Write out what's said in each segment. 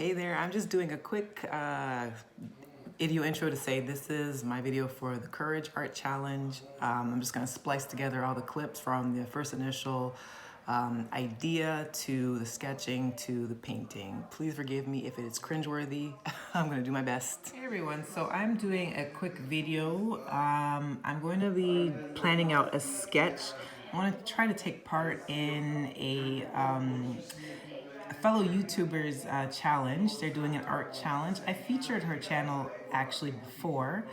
Hey there, I'm just doing a quick video intro to say this is my video for the Courage Art Challenge. I'm just going to splice together all the clips from the first initial idea to the sketching to the painting. Please forgive me if it's cringeworthy. I'm going to do my best. Hey everyone, so I'm doing a quick video. I'm going to be planning out a sketch. I want to try to take part in a fellow YouTubers challenge. They're doing an art challenge. I featured her channel actually before,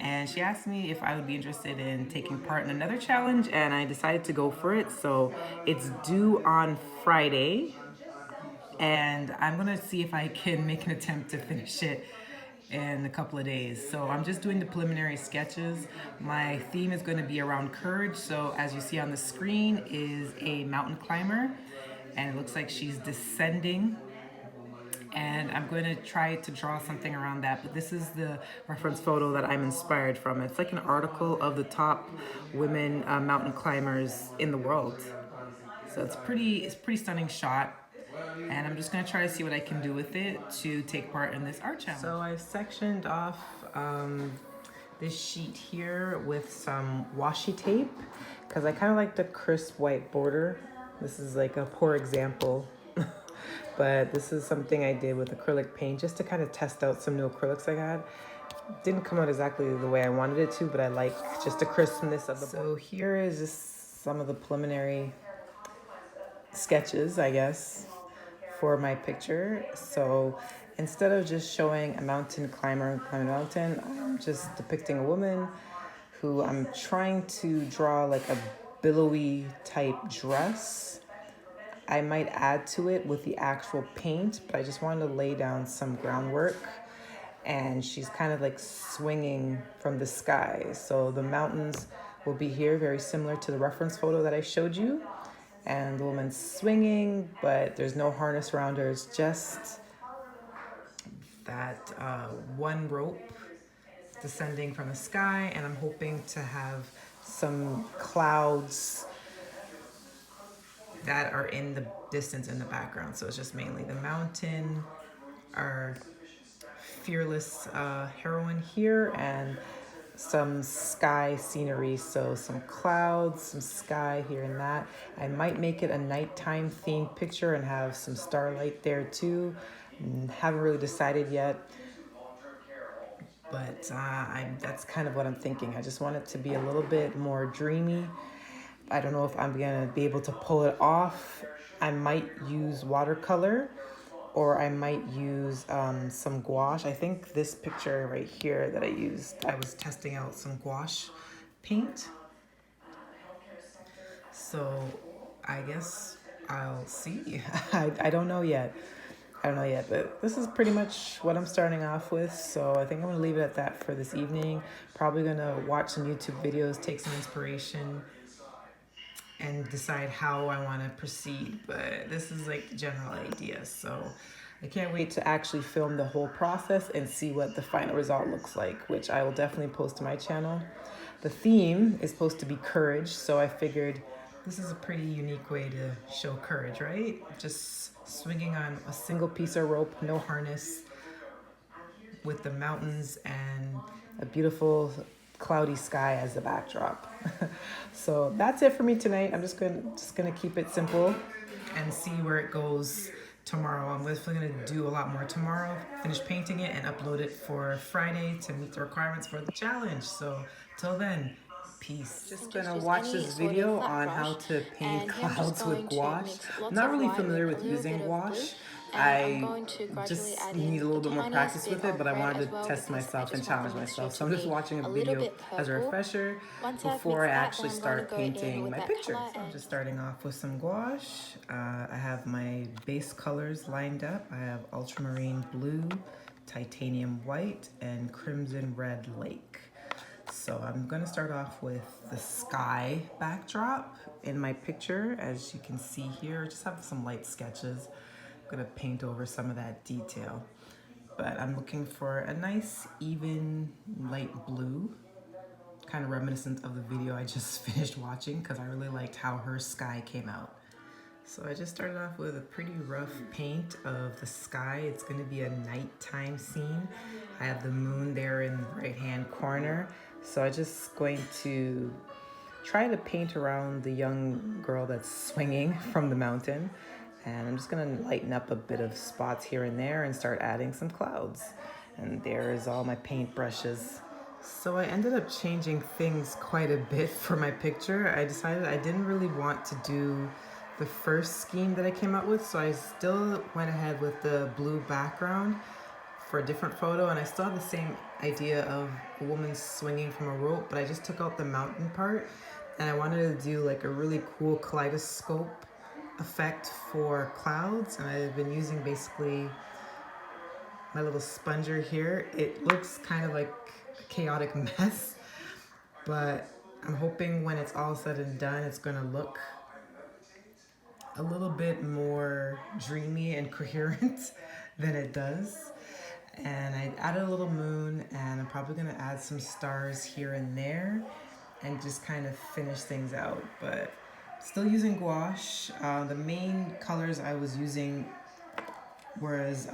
and she asked me if I would be interested in taking part in another challenge, and I decided to go for it. So it's due on Friday, and I'm gonna see if I can make an attempt to finish it in a couple of days. So I'm just doing the preliminary sketches. My theme is going to be around courage. So as you see on the screen is a mountain climber, and it looks like she's descending, and I'm going to try to draw something around that. But this is the reference photo that I'm inspired from. It's like an article of the top women mountain climbers in the world. So it's pretty stunning shot. And I'm just gonna try to see what I can do with it to take part in this art challenge. So I've sectioned off this sheet here with some washi tape because I kind of like the crisp white border. This is like a poor example, but this is something I did with acrylic paint just to kind of test out some new acrylics I got. Didn't come out exactly the way I wanted it to, but I like just the crispness of the board. So here is just some of the preliminary sketches, I guess, for my picture. So instead of just showing a mountain climber climbing a mountain, I'm just depicting a woman who I'm trying to draw like a billowy type dress. I might add to it with the actual paint, but I just wanted to lay down some groundwork. And she's kind of like swinging from the sky. So the mountains will be here, very similar to the reference photo that I showed you. And the woman's swinging, but there's no harness around her. It's just that one rope descending from the sky, and I'm hoping to have some clouds that are in the distance in the background. So it's just mainly the mountain, our fearless heroine here, and some sky scenery, so some clouds, some sky here and that. I might make it a nighttime themed picture and have some starlight there too. Haven't really decided yet, but that's kind of what I'm thinking. I just want it to be a little bit more dreamy. I don't know if I'm gonna be able to pull it off. I might use watercolor, or I might use some gouache. I think this picture right here that I used, I was testing out some gouache paint. So I guess I'll see. I don't know yet. But this is pretty much what I'm starting off with. So I think I'm gonna leave it at that for this evening. Probably gonna watch some YouTube videos, take some inspiration, and decide how I want to proceed. But this is like the general idea, so I can't wait to actually film the whole process and see what the final result looks like, which I will definitely post to my channel. The theme is supposed to be courage, so I figured this is a pretty unique way to show courage, right? Just swinging on a single piece of rope, no harness, with the mountains and a beautiful cloudy sky as the backdrop. So that's it for me tonight. I'm just gonna keep it simple and see where it goes tomorrow. I'm definitely gonna do a lot more tomorrow, finish painting it and upload it for Friday to meet the requirements for the challenge. So till then, peace. Just gonna watch this video on how to paint clouds with gouache. I'm not really familiar with using gouache. I just need a little bit more practice with it, but I wanted to test myself and challenge myself. So I'm just watching a video as a refresher before I actually start painting my picture. So I'm just starting off with some gouache. I have my base colors lined up. I have ultramarine blue, titanium white, and crimson red lake. So I'm gonna start off with the sky backdrop in my picture. As you can see here, just have some light sketches. I'm gonna paint over some of that detail. But I'm looking for a nice, even, light blue, kind of reminiscent of the video I just finished watching because I really liked how her sky came out. So I just started off with a pretty rough paint of the sky. It's going to be a nighttime scene. I have the moon there in the right hand corner. So I'm just going to try to paint around the young girl that's swinging from the mountain. And I'm just going to lighten up a bit of spots here and there and start adding some clouds. And there's all my paint brushes. So I ended up changing things quite a bit for my picture. I decided I didn't really want to do the first scheme that I came up with, so I still went ahead with the blue background for a different photo, and I still have the same idea of a woman swinging from a rope, but I just took out the mountain part, and I wanted to do like a really cool kaleidoscope effect for clouds, and I've been using basically my little sponger here. It looks kind of like a chaotic mess, but I'm hoping when it's all said and done, it's gonna look a little bit more dreamy and coherent than it does. And I added a little moon, and I'm probably gonna add some stars here and there and just kind of finish things out. But still using gouache. The main colors I was using was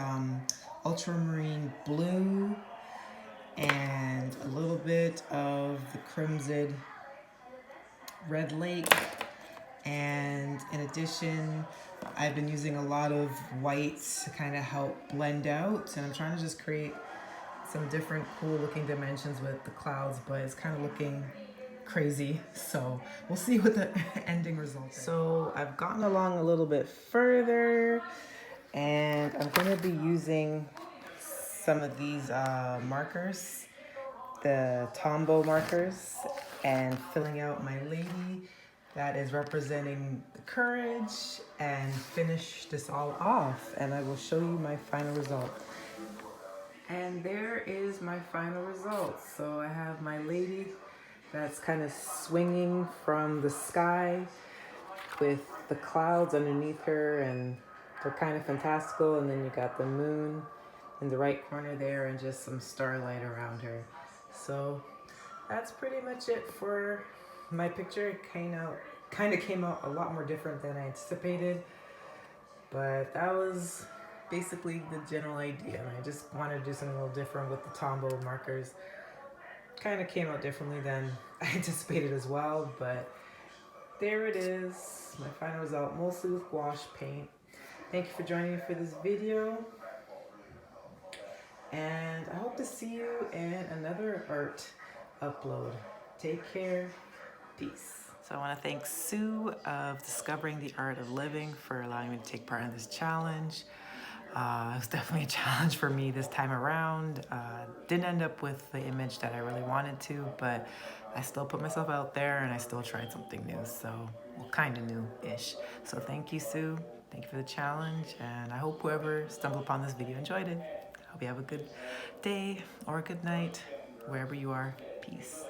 ultramarine blue and a little bit of the crimson red lake. And in addition, I've been using a lot of whites to kind of help blend out, and I'm trying to just create some different cool looking dimensions with the clouds, but it's kind of looking crazy, so we'll see what the ending result is. So I've gotten along a little bit further, and I'm going to be using some of these markers, the Tombow markers, and filling out my lady that is representing the courage, and finish this all off, and I will show you my final result. And there is my final result. So I have my lady that's kind of swinging from the sky with the clouds underneath her, and they're kind of fantastical, and then you got the moon in the right corner there and just some starlight around her. So that's pretty much it for my picture. It kind of came out a lot more different than I anticipated, but that was basically the general idea. I just wanted to do something a little different with the Tombow markers. Kind of came out differently than I anticipated as well, but there it is, my final result, mostly with gouache paint. Thank you for joining me for this video, and I hope to see you in another art upload. Take care. Peace. So I want to thank Sue of Discovering the Art of Living for allowing me to take part in this challenge. It was definitely a challenge for me this time around. Didn't end up with the image that I really wanted to, but I still put myself out there and I still tried something new. So, well, kind of new-ish. So thank you, Sue. Thank you for the challenge, and I hope whoever stumbled upon this video enjoyed it. I hope you have a good day or a good night, wherever you are. Peace.